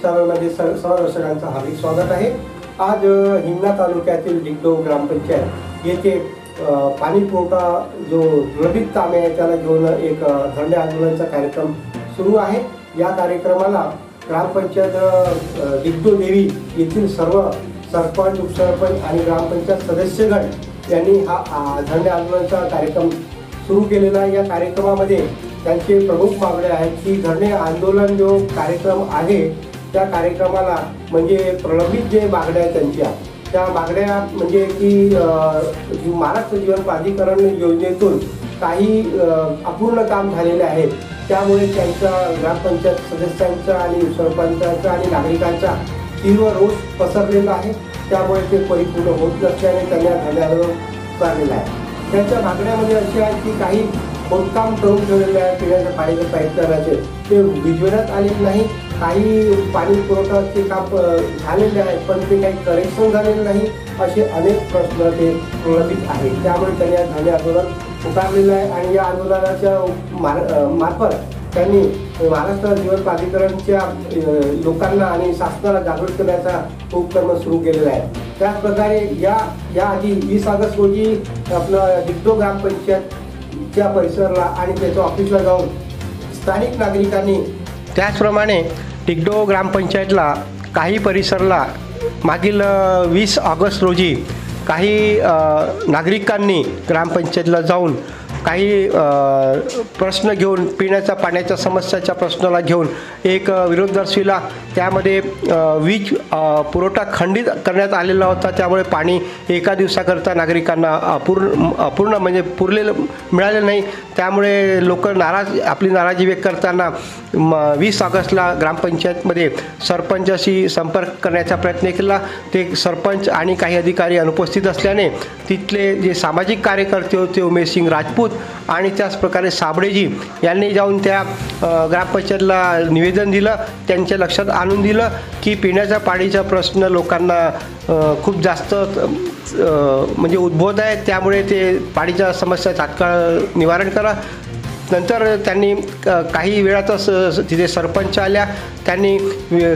चॅनलमध्ये सर्व दर्शकांचं हार्दिक स्वागत आहे। आज हिंगणा तालुक्यातील डिगडो ग्रामपंचायत येथे पाणी पुरवठा जो प्रलंबित काम आहे त्याला घेऊन एक धरणे आंदोलनाचा कार्यक्रम सुरू आहे। या कार्यक्रमाला ग्रामपंचायत डिगडो देवी येथील सर्व सरपंच, उपसरपंच आणि ग्रामपंचायत सदस्यगण यांनी हा धरणे आंदोलनाचा कार्यक्रम सुरू केलेला आहे। या कार्यक्रमामध्ये त्यांचे प्रमुख मागण्या आहेत की धरणे आंदोलन जो कार्यक्रम आहे त्या कार्यक्रमाला म्हणजे प्रलंबित जे मागण्या आहेत त्यांच्या त्या मागण्या म्हणजे की महाराष्ट्र जीवन प्राधिकरण योजनेतून काही अपूर्ण काम झालेले आहेत, त्यामुळे त्यांच्या ग्रामपंचायत सदस्यांचा आणि सरपंचांचा आणि नागरिकांचा तीव्र रोष पसरलेला आहे। त्यामुळे ते परिपूर्ण होत नसल्याने त्यांना धरणे आंदोलन पुकारलेलं आहे। त्यांच्या मागण्यामध्ये अशी आहे की काही खोदकाम करून ठेवलेले आहे, पिण्याच्या पाण्याचे पाईपलाईनचे ते भिजवण्यात आले नाही, काही पाणी पुरवठाचे काम झालेले आहे पण ते काही करेक्शन झालेलं नाही, असे अनेक प्रश्न ते प्रलंबित आहेत। त्यामुळे त्यांनी धरणे आंदोलन पुकारलेलं आहे आणि या आंदोलनाच्या मार्फत त्यांनी महाराष्ट्र जीवन प्राधिकरणच्या लोकांना आणि शासनाला जागृत करण्याचा उपक्रम सुरू केलेला आहे। त्याचप्रकारे या आधी 20 ऑगस्ट रोजी आपलं डिगडो ग्रामपंचायतच्या परिसराला आणि त्याच्या ऑफिसला जाऊन स्थानिक नागरिकांनी त्याचप्रमाणे डिगडो ग्रामपंचायतला काही परिसराला मागील 20 ऑगस्ट रोजी काही नागरिकांनी ग्रामपंचायतला जाऊन काही प्रश्न घेऊन पिण्याच्या पाण्याच्या समस्याच्या प्रश्नाला घेऊन एक विरोध दर्शविला। त्यामध्ये वीज पुरवठा खंडित करण्यात आलेला होता, त्यामुळे पाणी एका दिवसाकरता नागरिकांना अपूर्ण म्हणजे पुरलेलं मिळालं नाही। त्यामुळे लोक आपली नाराजी व्यक्त करताना 20 ऑगस्टला ग्रामपंचायतमध्ये सरपंचाशी संपर्क करण्याचा प्रयत्न केला। ते सरपंच आणि काही अधिकारी अनुपस्थित असल्याने तिथले जे सामाजिक कार्यकर्ते होते उमेश सिंग राजपूत आणि त्याचप्रकारे साबळेजी यांनी जाऊन त्या ग्रामपंचायतला निवेदन दिलं, त्यांच्या लक्षात आणून दिलं की पिण्याच्या पाणीचा प्रश्न लोकांना खूप जास्त म्हणजे उद्भवत आहे, त्यामुळे ते पाणीच्या समस्या तात्काळ निवारण करा। नंतर त्यांनी काही वेळातच तिथे सरपंच आल्या, त्यांनी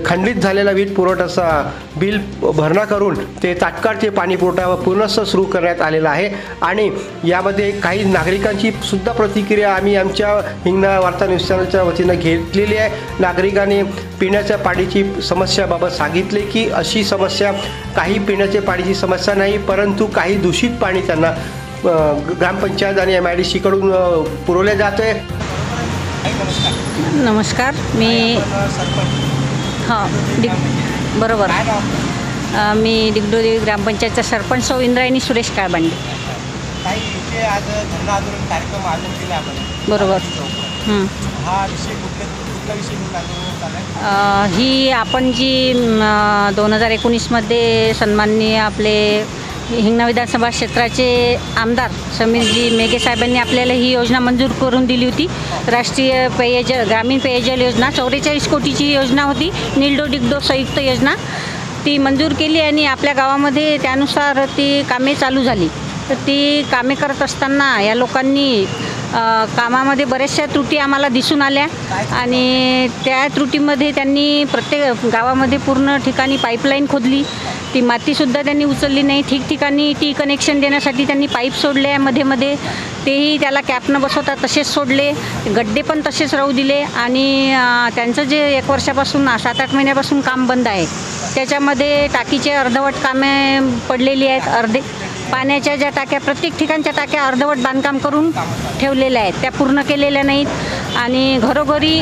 खंडित झालेला वीज पुरवठ्याचा बिल भरणा करून ते तात्काळ ते पाणी पुरवठा पुनश्च सुरू करण्यात आलेला आहे। आणि यामध्ये काही नागरिकांची सुद्धा प्रतिक्रिया आम्ही आमच्या हिंगणा वार्ता न्यूज चॅनलच्या वतीनं घेतलेली आहे। नागरिकांनी पिण्याच्या पाण्याची समस्याबाबत सांगितले की अशी समस्या काही पिण्याच्या पाण्याची समस्या नाही, परंतु काही दूषित पाणी त्यांना ग्रामपंचायत आणि MIDC कडून पुरवले जाते। नमस्कार, मी बरोबर मी डिगडो देवी ग्रामपंचायतचा सरपंच सौ इंद्रायणी सुरेश काळबांडे। बरोबर ही आपण जी 2019 मध्ये सन्माननीय आपले हिंगणा विधानसभा क्षेत्राचे आमदार समीरजी मेघे साहेबांनी आपल्याला ही योजना मंजूर करून दिली होती। राष्ट्रीय ग्रामीण पेयजल योजना 44 कोटीची योजना होती, नीलडो डिगडो संयुक्त योजना ती मंजूर केली आणि आपल्या गावामध्ये त्यानुसार ती कामे चालू झाली। तर ती कामे करत असताना या लोकांनी कामामध्ये बऱ्याचशा त्रुटी आम्हाला दिसून आल्या आणि त्या त्रुटीमध्ये त्यांनी प्रत्येक गावामध्ये पूर्ण ठिकाणी पाईपलाईन खोदली, ती मातीसुद्धा त्यांनी उचलली नाही। ठिकठिकाणी टी कनेक्शन देण्यासाठी त्यांनी पाईप सोडले मध्ये तेही त्याला कॅपनं बसवता तसेच सोडले, गड्डे पण तसेच राहू दिले आणि त्यांचं जे 1 वर्षापासून 7-8 महिन्यापासून काम बंद आहे त्याच्यामध्ये टाकीचे अर्धवट कामे पडलेली आहेत। पाण्याच्या ज्या टाक्या प्रत्येक ठिकाणच्या टाक्या अर्धवट बांधकाम करून ठेवलेल्या आहेत, त्या पूर्ण केलेल्या नाहीत आणि घरोघरी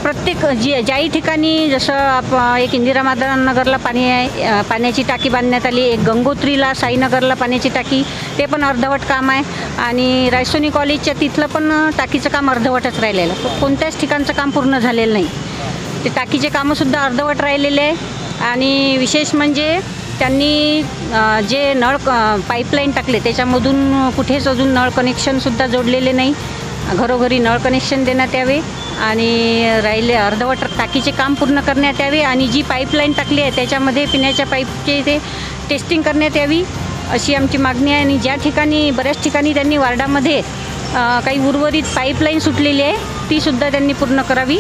प्रत्येक ज्याही ठिकाणी जसं एक इंदिरा मादान नगरला पाणी आहे, पाण्याची टाकी बांधण्यात आली, एक गंगोत्रीला साईनगरला पाण्याची टाकी ते पण अर्धवट काम आहे आणि रायसोनी कॉलेजच्या तिथलं पण टाकीचं काम अर्धवटच राहिलेलं, कोणत्याच ठिकाणचं काम पूर्ण झालेलं नाही। ते टाकीचे कामंसुद्धा अर्धवट राहिलेले आहे आणि विशेष म्हणजे त्यांनी जे नळ पाईपलाईन टाकले त्याच्यामधून कुठेच अजून नळ कनेक्शनसुद्धा जोडलेले नाही। घरोघरी नळ कनेक्शन देण्यात यावे आणि राहिले अर्धवट टाकीचे काम पूर्ण करण्यात यावे आणि जी पाईपलाईन टाकली आहे त्याच्यामध्ये पिण्याच्या पाईपचे ते टेस्टिंग करण्यात यावी अशी आमची मागणी आहे। आणि ज्या ठिकाणी बऱ्याच ठिकाणी त्यांनी वार्डामध्ये काही उर्वरित पाईपलाईन सुटलेली आहे तीसुद्धा त्यांनी पूर्ण करावी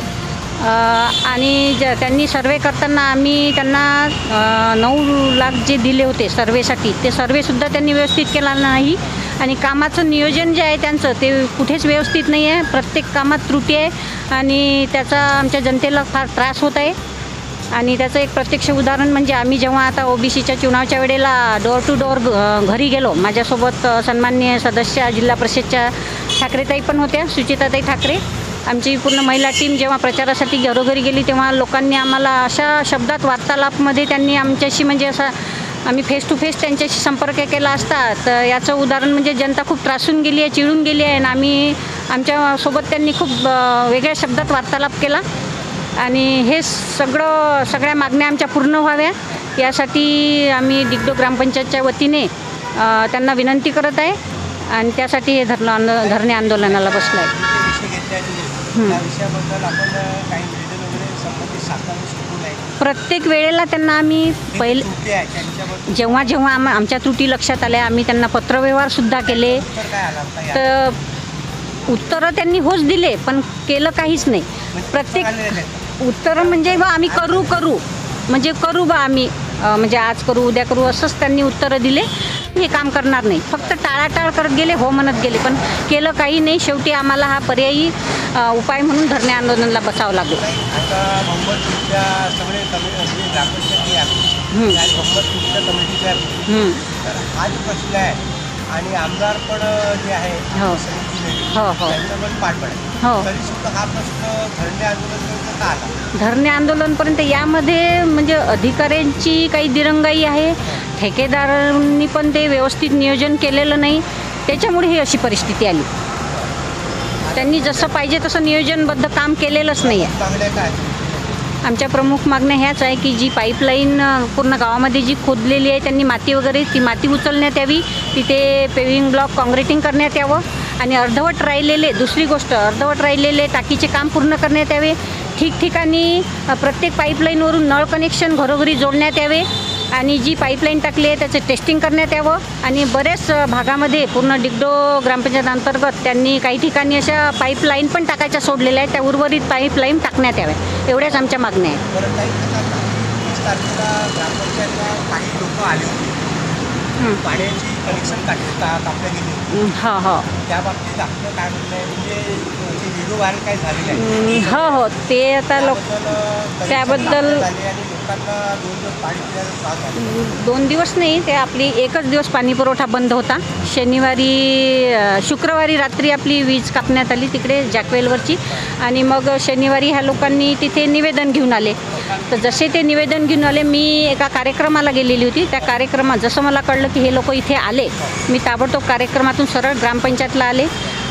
आणि त्यांनी सर्वे करताना आम्ही त्यांना 9 लाख जे दिले होते सर्वेसाठी, ते सर्वेसुद्धा त्यांनी व्यवस्थित केला नाही. आणि कामाचं नियोजन जे आहे त्यांचं ते कुठेच व्यवस्थित नाही आहे. प्रत्येक कामात त्रुटी आहे आणि त्याचा आमच्या जनतेला फार त्रास होत आहे. आणि त्याचं एक प्रत्यक्ष उदाहरण म्हणजे आम्ही जेव्हा आता OBCच्या चुनावच्या वेळेला डोअर टू डोअर घरी गेलो, माझ्यासोबत सन्माननीय सदस्य जिल्हा परिषदच्या ठाकरेताई पण होत्या, सुचिताताई ठाकरे. आमची पूर्ण महिला टीम जेव्हा प्रचारासाठी घरोघरी गेली तेव्हा लोकांनी आम्हाला अशा शब्दात वार्तालापमध्ये त्यांनी आमच्याशी म्हणजे असा आम्ही फेस टू फेस त्यांच्याशी संपर्क केला असता तर याचं उदाहरण म्हणजे जनता खूप त्रासून गेली आहे, चिडून गेली आहे. आणि आमच्यासोबत त्यांनी खूप वेगळ्या शब्दात वार्तालाप केला. आणि हे सगळ्या मागण्या आमच्या पूर्ण व्हाव्या यासाठी आम्ही डिगडो ग्रामपंचायतच्या वतीने त्यांना विनंती करत आहे आणि त्यासाठी हे धरणे आंदोलनाला बसलं आहे. प्रत्येक वेळेला त्यांना आम्ही जेव्हा आमच्या त्रुटी लक्षात आल्या आम्ही त्यांना पत्रव्यवहारसुद्धा केले तर उत्तरं त्यांनी होच दिले पण केलं काहीच नाही. प्रत्येक उत्तरं म्हणजे बा आम्ही करू बा आम्ही म्हणजे आज करू उद्या करू असंच त्यांनी उत्तरं दिले. हे काम करणार नाही, फक्त टाळाटाळ करत गेले, हो म्हणत गेले पण केलं काही नाही. शेवटी आम्हाला हा पर्यायी उपाय म्हणून धरणे आंदोलनाला बसावं लागलं. आणि आमदार पण जे आहे हो धरणे आंदोलनपर्यंत यामध्ये म्हणजे अधिकाऱ्यांची काही दिरंगाई आहे, ठेकेदारांनी पण ते व्यवस्थित नियोजन केलेलं नाही, त्याच्यामुळे ही अशी परिस्थिती आली. त्यांनी जसं पाहिजे तसं नियोजनबद्ध काम केलेलंच नाही आहे. आमच्या प्रमुख मागण्या ह्याच आहे की जी पाईपलाईन पूर्ण गावामध्ये जी खोदलेली आहे त्यांनी माती वगैरे ती माती उचलण्यात यावी, तिथे पेविंग ब्लॉक काँक्रिटिंग करण्यात यावं आणि अर्धवट राहिलेले टाकीचे काम पूर्ण करण्यात यावे. ठिकठिकाणी प्रत्येक पाईपलाईनवरून नळ कनेक्शन घरोघरी जोडण्यात यावे आणि जी पाईपलाईन टाकली आहे त्याचं टेस्टिंग करण्यात यावं. आणि बऱ्याच भागामध्ये पूर्ण डिगडो ग्रामपंचायत अंतर्गत त्यांनी काही ठिकाणी अशा पाईपलाईन पण टाकायच्या सोडलेल्या आहेत, त्या उर्वरित पाईपलाईन टाकण्यात याव्या. एवढ्याच आमच्या मागण्या आहेत. पाण्याची कनेक्शन कापल्या गेली. हो त्या बाबतीत आपलं काय म्हणणं आहे म्हणजे व्हिडिओ व्हायरल काय झालेलं आहे? हो ते आता त्याबद्दल 2 दिवस नाही, ते आपली एकच दिवस पाणी पुरवठा बंद होता. शुक्रवारी रात्री आपली वीज कापण्यात आली तिकडे जॅकवेलवरची आणि मग शनिवारी ह्या लोकांनी तिथे निवेदन घेऊन आले. तर जसे ते निवेदन घेऊन आले मी एका कार्यक्रमाला गेलेली होती. त्या कार्यक्रमात जसं मला कळलं की हे लोक इथे आले, मी ताबडतोब कार्यक्रमातून सरळ ग्रामपंचायतला आले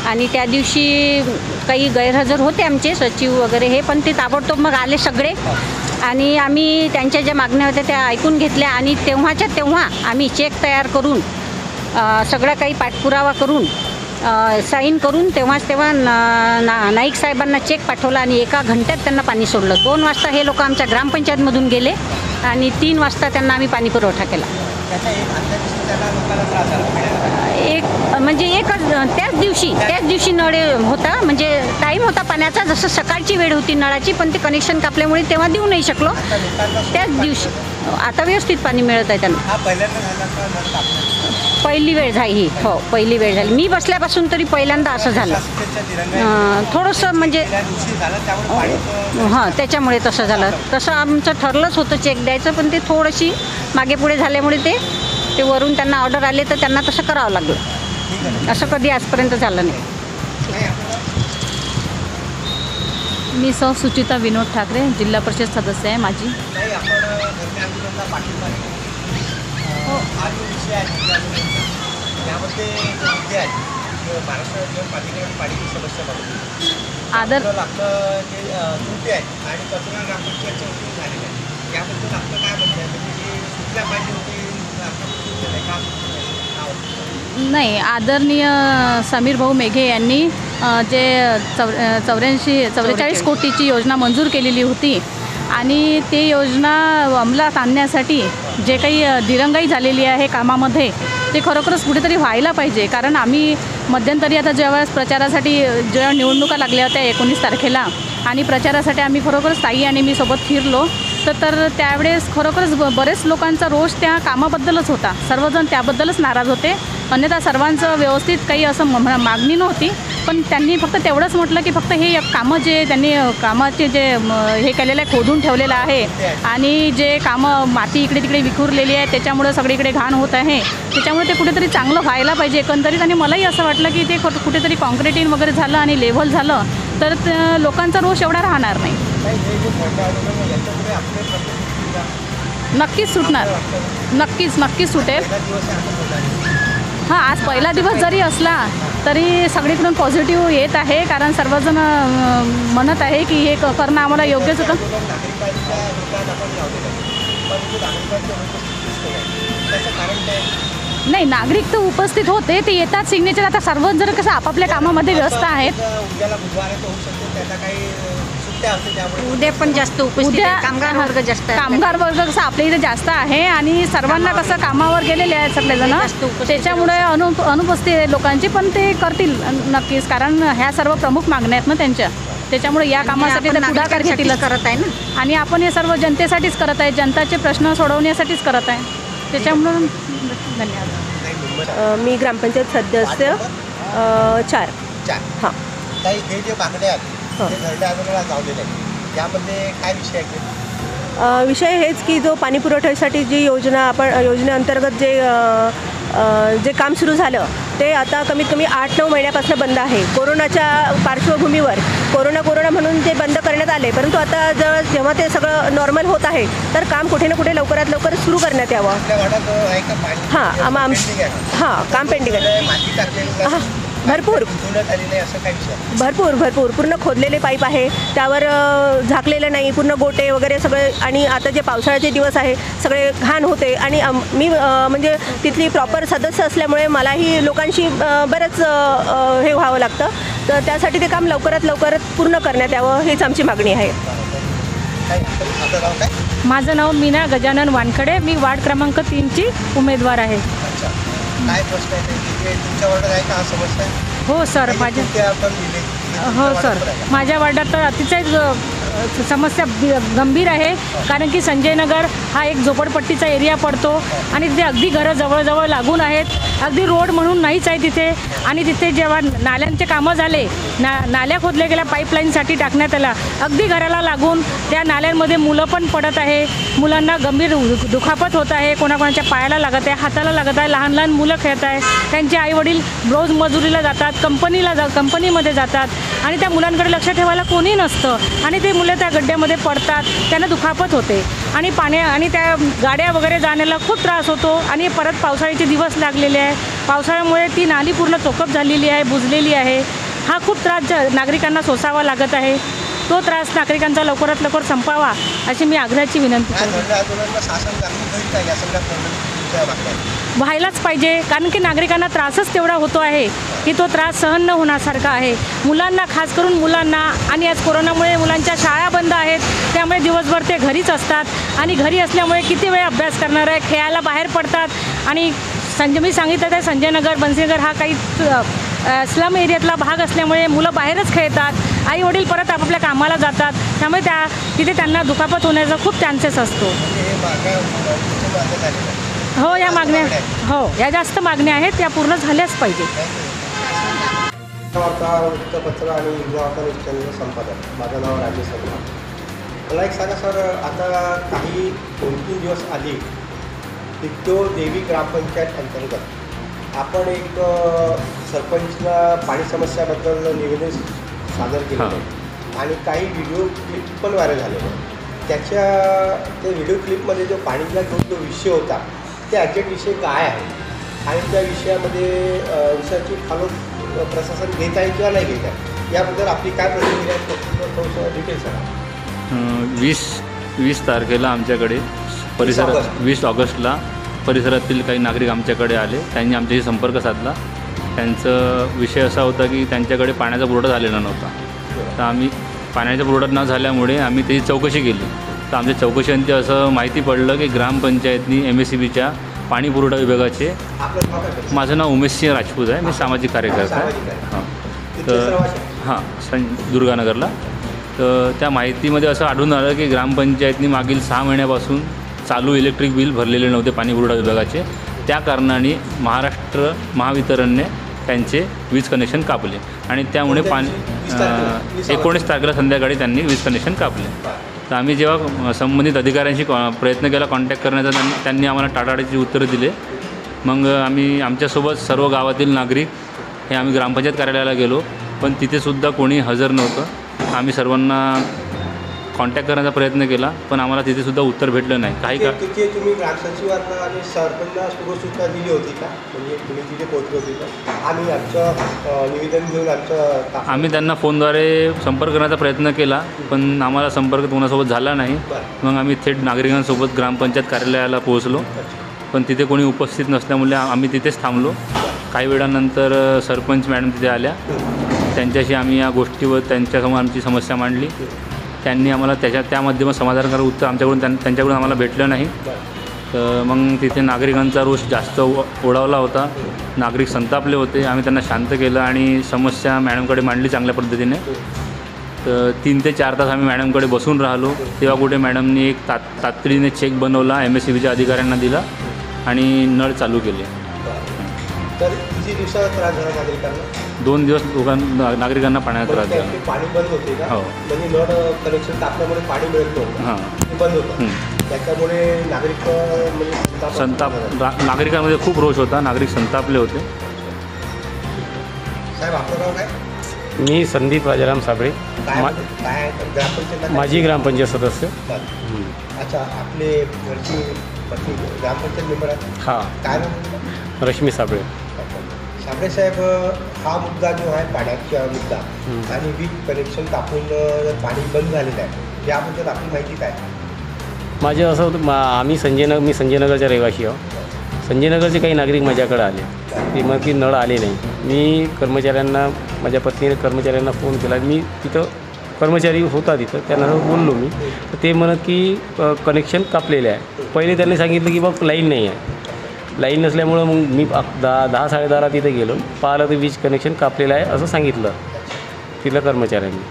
आणि त्या दिवशी काही गैरहजर होते आमचे सचिव वगैरे हे, पण ते ताबडतोब मग आले सगळे आणि आम्ही त्यांच्या ज्या मागण्या होत्या त्या ऐकून घेतल्या आणि तेव्हाच्या तेव्हा आम्ही चेक तयार करून सगळं काही पाठपुरावा करून साईन करून तेव्हा नाईक साहेबांना चेक पाठवला आणि 1 घंट्यात त्यांना पाणी सोडलं. 2 वाजता हे लोक आमच्या ग्रामपंचायतमधून गेले आणि 3 वाजता त्यांना आम्ही पाणी पुरवठा केला. त्याच दिवशी नळ होता, म्हणजे टाईम होता पाण्याचा, जसं सकाळची वेळ होती नळाची, पण ते कनेक्शन कापल्यामुळे तेव्हा देऊ नाही शकलो. त्याच दिवशी आता व्यवस्थित पाणी मिळत आहे त्यांना. पहिली वेळ झाली हो पहिली वेळ झाली. मी बसल्यापासून तरी पहिल्यांदा असं झालं. थोडंसं म्हणजे हां त्याच्यामुळे तसं झालं. तसं आमचं ठरलंच होतं चेक द्यायचं, पण ते थोडीशी मागे पुढे झाल्यामुळे ते वरून त्यांना ऑर्डर आले तर त्यांना तसं करावं लागलं. असं कधी आजपर्यंत झालं नाही. मी सुचिता विनोद ठाकरे, जिल्हा परिषद सदस्य आहे माझी. आदर नाही, आदरणीय समीर भाऊ मेघे यांनी जे 44 कोटीची योजना मंजूर केलेली होती आणि ते योजना अंमलात आणण्यासाठी जे काही दिरंगाई झालेली आहे कामामध्ये ते खरोखरच कुठेतरी व्हायला पाहिजे. कारण आम्ही मध्यंतरी आता जेव्हा प्रचारासाठी जेव्हा निवडणुका लागल्या होत्या 19 तारखेला आणि प्रचारासाठी आम्ही खरोखरच ताई आणि मी सोबत फिरलो तर त्यावेळेस खरोखरच बरेच लोकांचा रोष त्या कामाबद्दलच होता. सर्वजण त्याबद्दलच नाराज होते. अन्यथा सर्वांचं व्यवस्थित काही असं मागणी नव्हती. पण त्यांनी फक्त तेवढंच म्हटलं की फक्त हे कामं जे त्यांनी कामाचे जे हे केलेलं आहे, खोदून ठेवलेलं आहे आणि जे कामं माती इकडे तिकडे विखुरलेली आहे त्याच्यामुळं सगळीकडे घाण होत आहे, त्याच्यामुळे ते कुठेतरी चांगलं व्हायला पाहिजे एकंदरीत. आणि मलाही असं वाटलं की ते कुठेतरी कॉन्क्रिटिंग वगैरे झालं आणि लेव्हल झालं तर लोकांचा रोष एवढा राहणार नाही. नक्कीच सुटणार, नक्कीच सुटेल. हां, आज पहिला दिवस जरी असला तरी सगळीकडून पॉझिटिव्ह येत आहे, कारण सर्वजण म्हणत आहे की हे करणं आम्हाला योग्यच होतं. नाही, नागरिक तर उपस्थित होते, ते येतात सिग्नेचर. आता सर्वच जर कसं आपापल्या कामामध्ये व्यस्त आहेत. उद्या पण जास्त उपस्थित आहे. कामगार वर्ग जास्त आहे. कामगार वर्ग कसं आपल्या इथे जास्त आहे आणि सर्वांना कसं कामावर गेलेले आहेत सगळेजण, त्याच्यामुळे अनुपस्थित लोकांची, पण ते करतील नक्कीच, कारण ह्या सर्व प्रमुख मागण्या आहेत ना त्यांच्या. त्याच्यामुळे या कामासाठी ते पुढाकार घेतीलच करत आहे ना. आणि आपण हे सर्व जनतेसाठीच करत आहे, जनताचे प्रश्न सोडवण्यासाठीच करत आहे. त्याच्यामुळं धन्यवाद. मी ग्रामपंचायत सदस्य 4. हां. काही हे जे मागण्या आहेत ते धरणे आंदोलनाला लावलेले आहेत, यामध्ये काय विषय आहे? विषय हेच की जो पाणी पुरवठ्यासाठी जी योजनेअंतर्गत जे काम सुरू झालं ते आता कमीत कमी 8-9 महिन्यापासून बंद आहे. कोरोनाच्या पार्श्वभूमीवर कोरोना म्हणून ते बंद करण्यात आले, परंतु आता जेव्हा ते सगळं नॉर्मल होत आहे तर काम कुठे ना कुठे लवकरात लवकर सुरू करण्यात यावं. हां, काम पेंडिंग आहे. हां, भरपूर पूर्ण खोदलेले पाईप आहे, त्यावर झाकलेलं नाही, पूर्ण गोटे वगैरे सगळे. आणि आता जे पावसाळ्याचे दिवस आहे सगळे घाण होते. आणि मी म्हणजे तिथली प्रॉपर सदस्य असल्यामुळे मलाही लोकांशी बरंच हे व्हावं लागतं, तर त्यासाठी ते काम लवकरात पूर्ण करण्यात यावं हीच आमची मागणी आहे. माझं नाव मीना गजानन वानखडे, मी वार्ड क्रमांक 3ची उमेदवार आहे. काय प्रश्न आहे तुमच्या वार्डात आहे का हा समस्या? हो सर, माझ्या वार्डात तर अतिशय समस्या गंभीर आहे, कारण की संजयनगर हा एक झोपडपट्टीचा एरिया पडतो आणि तिथे अगदी घरं जवळजवळ लागून आहेत. अगदी रोड म्हणून नाहीच आहे तिथे. आणि तिथे जेव्हा नाल्यांचे कामं झाले, नाल्या खोदल्या गेल्या पाईपलाईनसाठी टाकण्यात आला, अगदी घराला लागून त्या नाल्यांमध्ये मुलं पण पडत आहे. मुलांना गंभीर दुखापत होत आहे, कोणाकोणाच्या पायाला लागत आहे, हाताला लागत आहे. लहान मुलं खेळत आहे, त्यांचे आईवडील रोज मजुरीला जातात, कंपनीमध्ये जातात आणि त्या मुलांकडे लक्ष ठेवायला कोणी नसतं आणि ते मुलं त्या गड्ड्यामध्ये पडतात, त्यांना दुखापत होते. आणि आणि त्या गाड्या वगैरे जाण्याला खूप त्रास होतो. आणि परत पावसाळ्याचे दिवस लागलेले आहे, पावसाळ्यामुळे ती नाली पूर्ण चोकअप झालेली आहे, बुजलेली आहे. हा खूप त्रास नागरिकांना सोसावा लागत आहे. तो त्रास नागरिकांचा लवकरात लवकर संपावा अशी मी आग्रहाची विनंती करते. व्हायलाच पाहिजे, कारण की नागरिकांना त्रासच तेवढा होतो आहे की तो त्रास सहन न होण्यासारखा आहे. मुलांना, खास करून मुलांना, आणि आज कोरोनामुळे मुलांच्या शाळा बंद आहेत, त्यामुळे दिवसभर ते घरीच असतात आणि घरी असल्यामुळे किती वेळ अभ्यास करणार आहे, खेळायला बाहेर पडतात. आणि मी सांगितलं तर संजयनगर, बन्सीनगर हा काही स्लम एरियातला भाग असल्यामुळे मुलं बाहेरच खेळतात, आई वडील परत आपापल्या कामाला जातात, त्यामुळे तिथे त्यांना दुखापत होण्याचा खूप चान्सेस असतो. हो, या जास्त मागण्या आहेत, या पूर्ण झाल्याच पाहिजे. वृत्तपत्र आणि चॅनल संपादक, माझं नाव राजेश अग्रवाल. मला एक सांगा सर, आता काही 2-3 दिवस आधी डिगडो देवी ग्रामपंचायत अंतर्गत आपण एक सरपंचला पाणी समस्याबद्दल निवेदन सादर केलं आहे आणि काही व्हिडिओ क्लिप पण व्हायरल झालेले. त्या व्हिडिओ क्लिपमध्ये जो पाणीचा जो विषय होता ते ॲक्झॅक्ट विषय काय आहे आणि त्या विषयाची फॉलो प्रशासन घेत आहे किंवा नाही घेत आहे, याबद्दल आपली काय प्रतिक्रिया आहे, थोडंसं डिटेल्स सांगा. 20 तारखेला आमच्याकडे 20 ऑगस्टला परिसरातील काही नागरिक आमच्याकडे आले. त्यांनी आमच्याशी संपर्क साधला. त्यांचा विषय असा होता की त्यांच्याकडे पाण्याचा पुरवठा झालेला नव्हता. तर आम्ही पाण्याचा पुरवठा न झाल्यामुळे आम्ही त्याची चौकशी केली. तर आमच्या चौकशीअंती असं माहिती पडलं की ग्रामपंचायतनी MSCBच्या पाणी पुरवठा विभागाचे, माझं नाव उमेश सिंह राजपूत आहे, मी सामाजिक कार्यकर्ता आहे. हां, तर दुर्गानगरला. तर त्या माहितीमध्ये असं आढळून आलं की ग्रामपंचायतनी मागील 6 महिन्यापासून चालू इलेक्ट्रिक बिल भरलेले नव्हते पाणी पुरवठा विभागाचे. त्या कारणाने महाराष्ट्र महावितरणने त्यांचे वीज कनेक्शन कापले आणि त्यामुळे 19 तारखेला संध्याकाळी त्यांनी वीज कनेक्शन कापले. तर आम्ही जेव्हा संबंधित अधिकाऱ्यांशी प्रयत्न केला कॉन्टॅक्ट करण्याचा, त्यांनी आम्हाला टाटाटाची उत्तरं दिले. मग आम्ही आमच्यासोबत सर्व गावातील नागरिक हे आम्ही ग्रामपंचायत कार्यालयाला गेलो, पण तिथेसुद्धा कोणी हजर नव्हतं. आम्ही सर्वांना कॉन्टॅक्ट करण्याचा प्रयत्न केला, पण आम्हाला तिथेसुद्धा उत्तर भेटलं नाही. काही का तिथे तुम्ही ग्रामसचिवांना आणि सरपंचांना सूचना दिली होती का? म्हणजे तुम्ही तिथे पोहोचले होते का? आम्ही आमचं निवेदन घेऊन आम्ही त्यांना फोनद्वारे संपर्क करण्याचा प्रयत्न केला, पण आम्हाला संपर्क कोणासोबत झाला नाही. मग आम्ही थेट नागरिकांसोबत ग्रामपंचायत कार्यालयाला पोहोचलो, पण तिथे कोणी उपस्थित नसल्यामुळे आम्ही तिथेच थांबलो. काही वेळानंतर सरपंच मॅडम तिथे आल्या. त्यांच्याशी आम्ही या गोष्टीवर त्यांच्यासमोर आमची समस्या मांडली. त्यांनी आम्हाला त्या माध्यमात समाधानकारक उत्तर त्यांच्याकडून आम्हाला भेटलं नाही. तर मग तिथे नागरिकांचा रोष जास्त ओढावला होता. नागरिक संतापले होते. आम्ही त्यांना शांत केलं आणि समस्या मॅडमकडे मांडली चांगल्या पद्धतीने. तर 3 ते 4 तास आम्ही मॅडमकडे बसून राहिलो. तेव्हा कुठे मॅडमनी एक तातडीने चेक बनवला, MSEBच्या अधिकाऱ्यांना दिला आणि नळ चालू केले. तर किती दिवसाचा त्रास झाला नागरिकांना? 2 दिवस नागरिकांना पाण्याचा त्रास झाला. पाणी बंद होते का? हो. म्हणजे नळ कनेक्शन टाकल्यामुळे पाणी मिळत नव्हतं. हां, ते बंद होतं. त्याच्यामुळे नागरिक म्हणजे संताप नागरिकांमध्ये खूप रोष होता. नागरिक संतापले होते. साहेब आपलं नाव काय? मी संदीप राजाराम साबळे, काय ग्रामपंचायत माजी ग्रामपंचायत सदस्य. अच्छा, आपले घरची पत्नी ग्रामपंचायत मेंबर आहे? हां, काय नाव? रश्मी साबळे. साबळे साहेब, हा मुद्दा जो आहे पाण्याचा मुद्दा आणि वीज कनेक्शन कापून पाणी बंद झालेलं आहे, याबद्दल आपली माहिती काय? माझं असं होतं, मी संजयनगरचा रहिवासी आहो. संजयनगरचे काही नागरिक माझ्याकडे आले, ते मग की नळ आले नाही. मी कर्मचाऱ्यांना, माझ्या पत्नीने कर्मचाऱ्यांना फोन केला. मी तिथं कर्मचारी होता तिथं, त्यांना बोललो मी. तर ते म्हणत की कनेक्शन कापलेले आहे. पहिले त्यांनी सांगितलं की बघ लाईन नाही आहे. लाईन नसल्यामुळं मग मी 10-10:30 तिथे गेलो. पाहिलं तर वीज कनेक्शन कापलेलं आहे असं सांगितलं तिथल्या कर्मचाऱ्यांनी.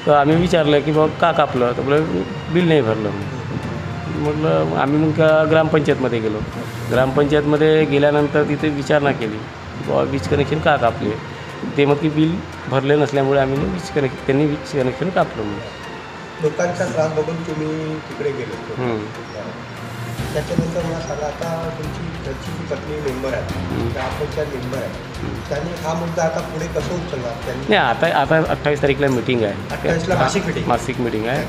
तर आम्ही विचारलं की बघ का कापलं? तर बोला बिल नाही भरलं. म्हटलं आम्ही मग ग्रामपंचायतमध्ये गेलो. ग्रामपंचायतमध्ये गेल्यानंतर तिथे विचारणा केली की बाबा वीज कनेक्शन का कापले? ते मग की बिल भरले नसल्यामुळे आम्ही त्यांनी वीज कनेक्शन कापलं. मग लोकांचा त्रास बघून तुम्ही तिकडे गेले. त्याच्यानंतर मला सांगा, आता तुमची घरची जी पत्नी मेंबर आहे, ग्रामपंचायत मेंबर आहे, त्यांनी हा मुद्दा आता पुढे कसं उचलणार? त्यांनी नाही, आता 28 तारीखला मीटिंग आहे. 28ला मासिक मीटिंग आहे.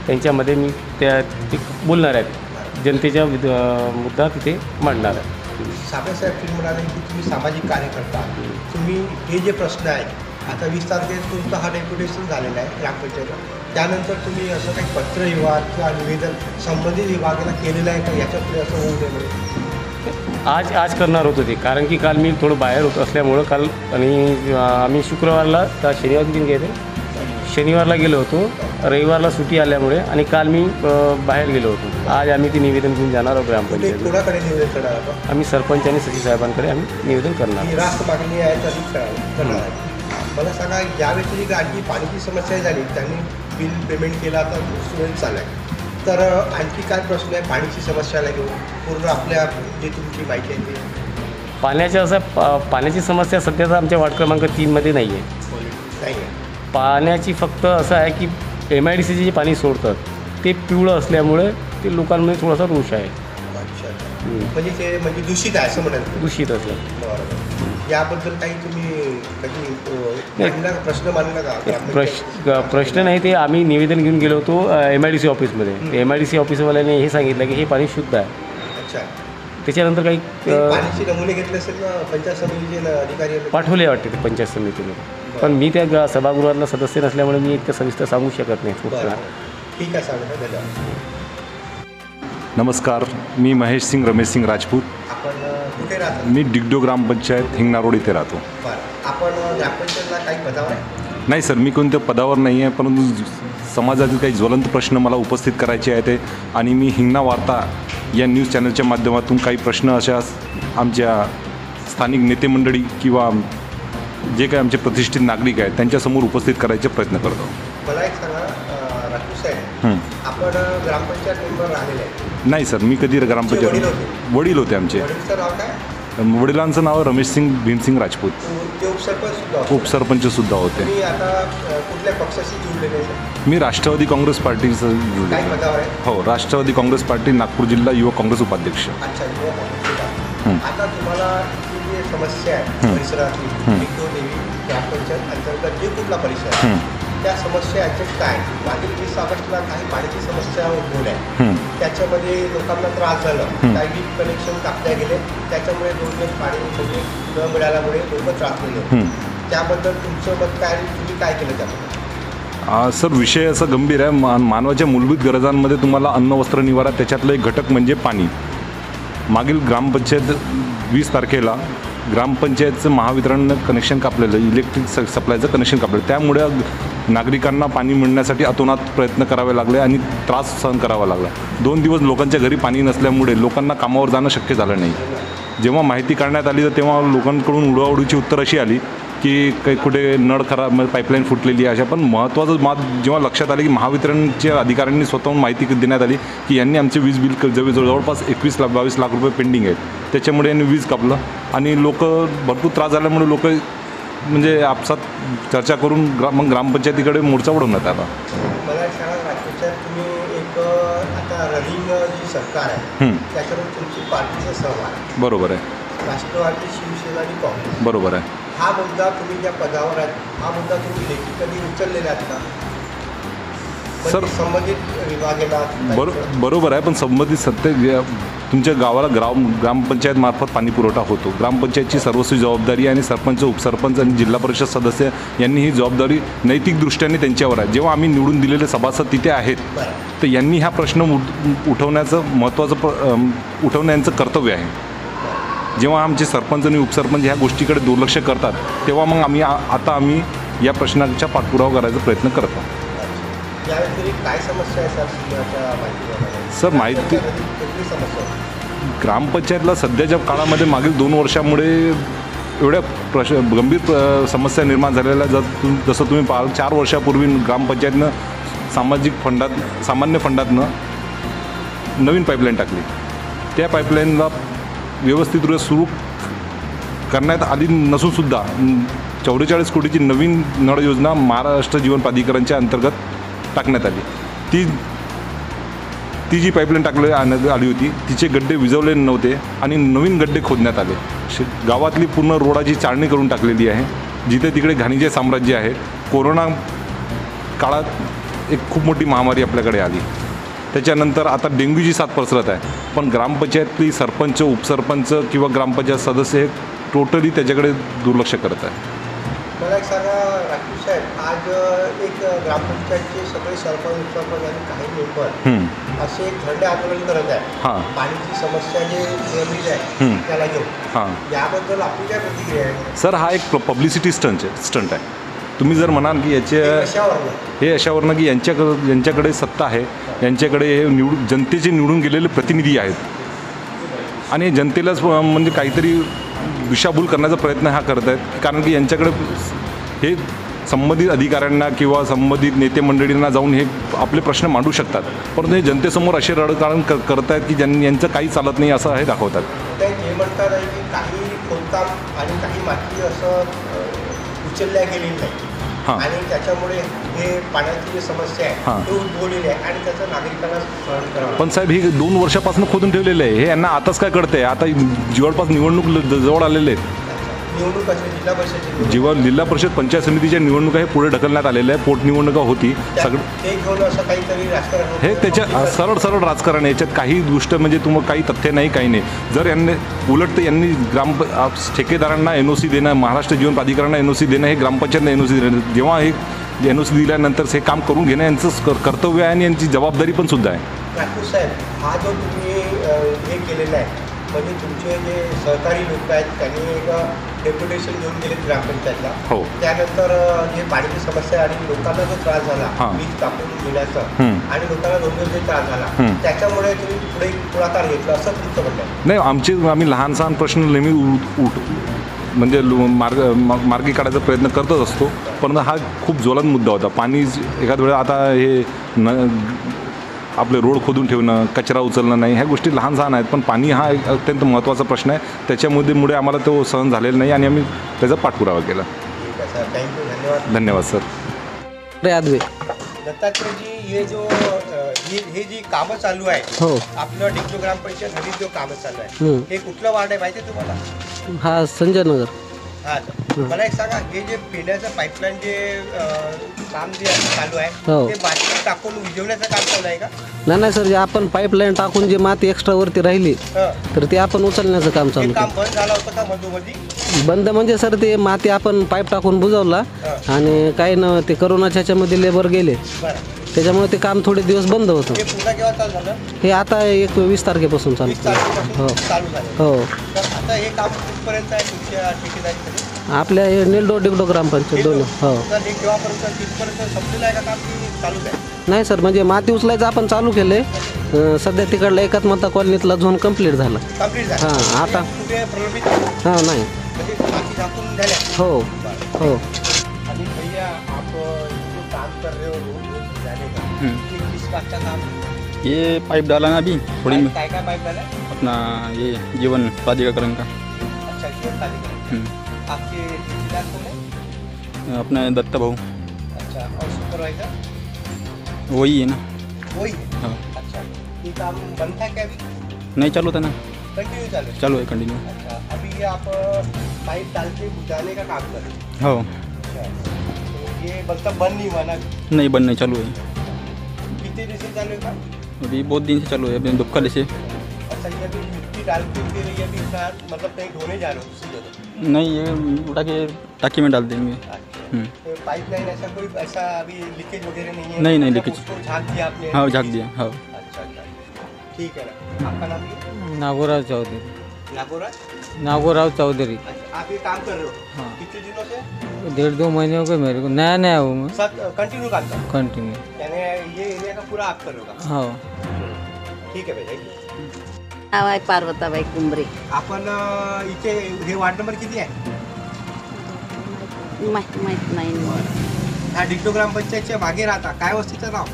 त्यांच्यामध्ये मी ते बोलणार आहेत. जनतेचा मुद्दा तिथे मांडणार आहे. साबळे साहेब तुम्ही म्हणाले की तुम्ही सामाजिक कार्यकर्ता, तुम्ही हे जे प्रश्न आहेत, आता 20 तारखेला तुमचं हा डेप्युटेशन झालेलं आहे ग्रामपंचायतला, त्यानंतर तुम्ही असं काही पत्रव्यवहार किंवा निवेदन संबंधित विभागाला केलेलं आहे का? याच्या पुढे असं होऊ नये म्हणून आज करणार होतो ते, कारण की काल मी थोडं बाहेर होत असल्यामुळं काल, आणि आम्ही शुक्रवारला तर शनिवारला गेलो होतो. रविवारला सुट्टी आल्यामुळे आणि काल मी बाहेर गेलो होतो. आज आम्ही ते निवेदन घेऊन जाणार आहोत ग्रामपंचायत. कोणाकडे निवेदन करणार आहोत? आम्ही सरपंच आणि सचिव साहेबांकडे आम्ही निवेदन करणार. रास्त मागणी आहे तरी करणार आहे. मला सांगा, या व्यतिरिक्त आणखी पाण्याची समस्या झाली, त्यांनी बिल पेमेंट केला तर सुरळीत चालला आहे, तर आणखी काय प्रश्न आहे पाण्याची समस्याला घेऊन? पूर्ण आपल्या जे तुमची माहिती आहे ते. पाण्याची समस्या सध्या तर आमच्या वार्ड क्रमांक 3मध्ये नाही आहे. पाण्याची फक्त असं आहे की MIDCचे जे पाणी सोडतात ते पिवळं असल्यामुळे ते लोकांमध्ये थोडासा रोष आहे. म्हणजे ते म्हणजे दूषित आहे असं म्हणाल? दूषित असलं. बरोबर. याबद्दल काही तुम्ही प्रश्न मांडला का? प्रश्न नाही, ते आम्ही निवेदन घेऊन गेलो होतो MIDC ऑफिसमध्ये. MIDC ऑफिसवाल्याने हे सांगितलं की हे पाणी शुद्ध आहे. अच्छा. त्याच्यानंतर काही पाण्याचे नमुने घेतले असेल ना पंचायत समितीचे अधिकारी? पाठवले वाटते ते पंचायत समितीने, पण मी त्या सभागृहातला सदस्य नसल्यामुळे मी इतकं सविस्तर सांगू शकत नाही. ठीक आहे, सांगा. धन्यवाद. नमस्कार, मी महेश सिंग रमेश सिंग राजपूत. आपण कुठे राहतो? मी डिगडो ग्रामपंचायत हिंगणा रोड इथे राहतो. बरं. आपण ग्रामपंचायतला काही पदावर आहे? नाही सर, मी कोणत्या पदावर नाही आहे, परंतु समाजातील काही ज्वलंत प्रश्न मला उपस्थित करायचे आहेत ते, आणि मी हिंगणा वार्ता या न्यूज चॅनलच्या माध्यमातून काही प्रश्न अशा आमच्या स्थानिक नेते मंडळी किंवा जे काही आमचे प्रतिष्ठित नागरिक आहेत त्यांच्यासमोर उपस्थित करायचे प्रयत्न करतो. मला एक सांगा, साहेब, आपण ग्रामपंचायत मेंबर राहिलेले आहे. नाही सर, मी कधी वडील ग्रामपंचायत होते. वडील होते आमचे. वडीलचं नाव काय? वडिलांचं नाव रमेशसिंग भीमसिंग राजपूत. ते उपसरपंच सुद्धा होते. उपसरपंचसुद्धा होते. तुम्ही आता कुठल्या पक्षाशी जुळलेले आहे? मी राष्ट्रवादी काँग्रेस पार्टीचं काय पदावर आहे? हो, राष्ट्रवादी काँग्रेस पार्टी नागपूर जिल्हा युवक काँग्रेस उपाध्यक्ष. अच्छा, युवा काँग्रेस. आता तुम्हाला ही जी समस्या आहे परिसरातली, डिगडोह देवी ग्रामपंचायत अंतर्गत जे कुठला परिसर आहे, त्या समस्याचे काय? मागील 20 ऑगस्टला काही पाण्याची समस्या उद्भवल्या, त्याच्यामध्ये लोकांना त्रास झाला, काही वीज कनेक्शन कापल्या गेले, त्याच्यामुळे 2 दिवस पाणी म्हणजे न मिळाल्यामुळे लोक त्रासलेले. त्याबद्दल तुमचं मत काय आणि तुम्ही काय केलं त्याबद्दल? सर, विषय असा गंभीर आहे. मानवाच्या मूलभूत गरजांमध्ये तुम्हाला अन्न, वस्त्र, निवारा, त्याच्यातलं एक घटक म्हणजे पाणी. मागील ग्रामपंचायत 20 तारखेला ग्रामपंचायतचं महावितरण कनेक्शन कापलेलं, इलेक्ट्रिक सप्लायचं कनेक्शन कापलेलं. त्यामुळे नागरिकांना पाणी मिळण्यासाठी अतोनात प्रयत्न करावे लागले आणि त्रास सहन करावा लागला. 2 दिवस लोकांच्या घरी पाणी नसल्यामुळे लोकांना कामावर जाणं शक्य झालं नाही. जेव्हा माहिती काढण्यात आली तर तेव्हा लोकांकडून उडवाउडीची उत्तर अशी आली की काही कुठे नळ खराब, पाईपलाईन फुटलेली आहे. अशा पण महत्त्वाचं जेव्हा लक्षात आलं की महावितरणच्या अधिकाऱ्यांनी स्वतःहून माहिती देण्यात आली की यांनी आमचे वीज बिल जवळपास 22 लाख रुपये पेंडिंग आहेत, त्याच्यामुळे यांनी वीज कापलं आणि लोक भरपूर त्रास झाल्यामुळे लोक म्हणजे आपसात चर्चा करून मग ग्रामपंचायतीकडे मोर्चा वळवण्यात आला. मला सांगा, राज्यात तुम्ही एक आता रनिंग जी सरकार आहे त्याच्यावर तुमची पार्टीचा सहभाग आहे. बरोबर आहे. राष्ट्रवादी, शिवसेना आणि काँग्रेस. बरोबर आहे. हा मुद्दा तुम्ही ज्या पदावर आहेत, हा मुद्दा तुम्ही लेखी कधी उचललेला आहेत का? सर, संबंधित विभागाला बरोबर आहे, पण संबंधित तुमच्या गावाला ग्रामपंचायतमार्फत पाणी पुरवठा होतो. ग्रामपंचायतची सर्वस्वी जबाबदारी आणि सरपंच, उपसरपंच आणि जिल्हा परिषद सदस्य यांनी ही जबाबदारी नैतिक दृष्ट्याने त्यांच्यावर आहे. जेव्हा आम्ही निवडून दिलेले सभासद तिथे आहेत तर यांनी हा प्रश्न उठवण्याचं उठवण्याचं कर्तव्य आहे. जेव्हा आमचे सरपंच आणि उपसरपंच ह्या गोष्टीकडे दुर्लक्ष करतात तेव्हा मग आम्ही या प्रश्नाचा पाठपुरावा करायचा प्रयत्न करतो. या व्यतिरिक्त काय समस्या आहे सर? माहिती ग्रामपंचायतला सध्याच्या काळामध्ये मागील 2 वर्षामुळे एवढ्या गंभीर समस्या निर्माण झालेल्या, जसं तुम्ही पाहाल 4 वर्षापूर्वी ग्रामपंचायतनं सामान्य फंडातनं नवीन पाईपलाईन टाकली. त्या पाईपलाईनला व्यवस्थितरित्या सुरू करण्यात आली नसूनसुद्धा 44 कोटीची नवीन नळ योजना महाराष्ट्र जीवन प्राधिकरणच्या अंतर्गत टाकण्यात आली. ती जी पाईपलाईन टाकण्यात आली होती तिचे गड्डे विझवले नव्हते आणि नवीन गड्डे खोदण्यात आले. गावातली पूर्ण रोडाची चाळणी करून टाकलेली आहे. जिथे तिकडे घाणीचे साम्राज्य आहे. कोरोना काळात एक खूप मोठी महामारी आपल्याकडे आली. त्याच्यानंतर आता डेंग्यूची साथ पसरत आहे. पण ग्रामपंचायतली सरपंच, उपसरपंच किंवा ग्रामपंचायत सदस्य हे टोटली त्याच्याकडे दुर्लक्ष करत आहे. मला एक सांगा राकेश साहेब, आज एक ग्रामपंचायतचे सगळे सरपंच, उपसरपंच आणि काही मेंबर असे एक धरणे आंदोलन करत आहे. पाण्याची समस्या जे गंभीर आहे त्याला घेऊन, याबद्दल आपली काय प्रतिक्रिया आहे? सर, हा एक पब्लिसिटी स्टंट आहे. तुम्ही जर म्हणाल की हे अशावरनं की यांच्याकडे सत्ता आहे, यांच्याकडे हे जनतेचे निवडून गेलेले प्रतिनिधी आहेत आणि जनतेलाच म्हणजे काहीतरी दिशाभूल करण्याचा प्रयत्न हा करत आहेत. कारण की यांच्याकडे हे संबंधित अधिकाऱ्यांना किंवा संबंधित नेते मंडळींना जाऊन हे आपले प्रश्न मांडू शकतात, परंतु हे जनतेसमोर असे रडकारण करत आहेत की यांचं काही चालत नाही असं हे दाखवतात. हे म्हणतात आहे की काही खोदकाम आणि काही माती असं उचलल्या गेलेली नाही आणि त्याच्यामुळे हे पाण्याची जी समस्या आहे ती उद्भवलेली आहे आणि त्याचं नागरिकांना सहन करावं. पण साहेब, हे 2 वर्षापासून खोदून ठेवलेलं आहे. हे यांना आताच काय कळतंय? आता जवळपास निवडणूक जवळ आलेले आहेत. निवडणूक असते जिल्हा परिषदेची, जिल्हा परिषद पंचायत समितीच्या निवडणुका हे पुढे ढकलण्यात आलेल्या आहे. पोटनिवडणुका होती सगळं ते घेऊन असं काहीतरी राजकारण, हे त्याच्या सरळ राजकारण. याच्यात काही गोष्ट म्हणजे तुम्हाला काही तथ्य नाही, काही नाही. जर यांनी उलट यांनी ठेकेदारांना NOC देणं, महाराष्ट्र जीवन प्राधिकरणांना NOC देणं, हे ग्रामपंचायतला NOC देणं, जेव्हा हे NOC दिल्यानंतर हे काम करून घेणं यांचं कर्तव्य आहे आणि यांची जबाबदारी पण सुद्धा आहे. राकेश साहेब, हा जो तुम्ही हे केलेला आहे म्हणजे तुमचे जे सहकारी लोक आहेत त्यांनी एक डेप्युटेशन घेऊन गेले ग्रामपंचायतला. त्यानंतर जे पाण्याची समस्या आणि लोकांना जो त्रास झाला वीज कापून घेण्याचा आणि लोकांना 2 दिवस जे त्रास झाला त्याच्यामुळे तुम्ही पुढे पुढाकार घेतला असं तुमचं म्हणणं आहे? नाही, आम्ही लहान सहान प्रश्न नेहमी म्हणजे मार्गी काढायचा प्रयत्न करतच असतो. पण हा खूप ज्वलंत मुद्दा होता. पाणी एखाद्या वेळेला आता हे आपले रोड खोदून ठेवणं, कचरा उचलणं नाही, ह्या गोष्टी लहान सहान आहेत. पण पाणी हा एक अत्यंत महत्त्वाचा प्रश्न आहे. त्याच्यामुळे आम्हाला तो सहन झालेला नाही आणि आम्ही त्याचा पाठपुरावा केला. थँक्यू, धन्यवाद. धन्यवाद सर. यादवे. दत्तात्रयजी, हे जो हे जी कामं चालू आहे, हो. आपलं डिग्डो ग्रामपंचायत हद्दीत जो कामं चालू आहे, हे कुठलं वार्ड आहे माहिती आहे तुम्हाला? हा संजय नगर. हा, मला एक सांगा, हे जे पिण्याचं पाईपलाईन जे काम जे चालू आहे, हो. ते माती टाकून विजवण्याचं काम चालू आहे का? नाही सर, जे आपण पाईपलाईन टाकून जे माती एक्स्ट्रा वरती राहिली तर ते आपण उचलण्याचं काम हे चालू काम केलं. बंद झालं होतं का मधोमधी? बंद म्हणजे सर ते माती आपण पाईप टाकून बुजवला आणि काही न ते करोनाच्या ह्याच्यामध्ये लेबर गेले, बरं. त्याच्यामुळे ते काम थोडे दिवस बंद होतं. हे पुन्हा केव्हा चालू झालं? हे आता 20 तारखेपासून चालू 20 तारखेपासून चालू झालं. हो. तर आता हे काम कुठपर्यंत आहे तुमच्या ठेकेदारीमध्ये? आपल्या हे निलडो डिगडो ग्रामपंचायत दोन्ही. हो. तर हे केव्हापर्यंत तिथपर्यंत संपलेलं आहे का काम की चालूच आहे? नाही सर, म्हणजे माती उचलायचं आपण चालू केले. सध्या तिकडला एकात्मता कॉलनीतला झोन कंप्लीट झाला. कंप्लीट झालं. हां, आता कुठे प्रलंबित हां नाही. म्हणजे माती झाकून झाल्या? हो हो. आणि भैया, आप जो काम कर रहे हो रोज जाने का, ये किस बात का काम है? ये पाइप डाला ना अभी थोड़ी में, काय पाइप डाला? अपना ये जीवन प्राधिकरण का. अच्छा, जीवन प्राधिकरण. आपके ठेकेदार कौन है? अपना दत्ता भाऊ, अच्छा, और सुपरवाइजर वही है ना. वही है? हाँ. अच्छा, ये काम बंद था क्या अभी? नहीं चालू था ना, कंटिन्यू चालू है? चालू है कंटिन्यू. अच्छा, अभी ये आप पाइप डाल के बुझाने का काम कर रहे हैं? हो. अच्छा, तो ये मतलब बंद नहीं हुआ ना? नहीं बंद नहीं, चालू है. कितने दिन से चालू है काम? अभी बहुत दिन से चालू है, अभी दुपकल से. अच्छा, ये अभी मिट्टी डाल के फिर ये भी मतलब कहीं ढोने जा रहे हो दूसरी जगह? नहीं, ये उठा के टाकी में डाल देंगे. तो पाइपलाइन ऐसा कोई ऐसा अभी लीकेज वगैरह नहीं है? नहीं, मतलब लीकेज. उसको झाँक दिया आपने? हाँ, झाँक दिया. हाँ. अच्छा अच्छा, ठीक है ना. आपका नाम क्या? नागोराव चौधरी. नागोराज? नागोराव चौधरी. अच्छा, आप ये काम कर रहे हो? हाँ. कितने दिनों से? 1.5-2 महीने हो गए मेरे को. नया हूँ मैं. साथ कंटिन्यू काम कर? कंटिन्यू. यानी ये एरिया का पूरा आप कर रहे हो का? हो. ठीक आहे भाई. नाव आहे पार्वताबाई कुंबरे. आपण इथे हे वार्ड नंबर किती आहे? माहीत नाही. हा डिग्डो ग्रामपंचायतच्या मागे राहता. काय वस्तीचं नाव?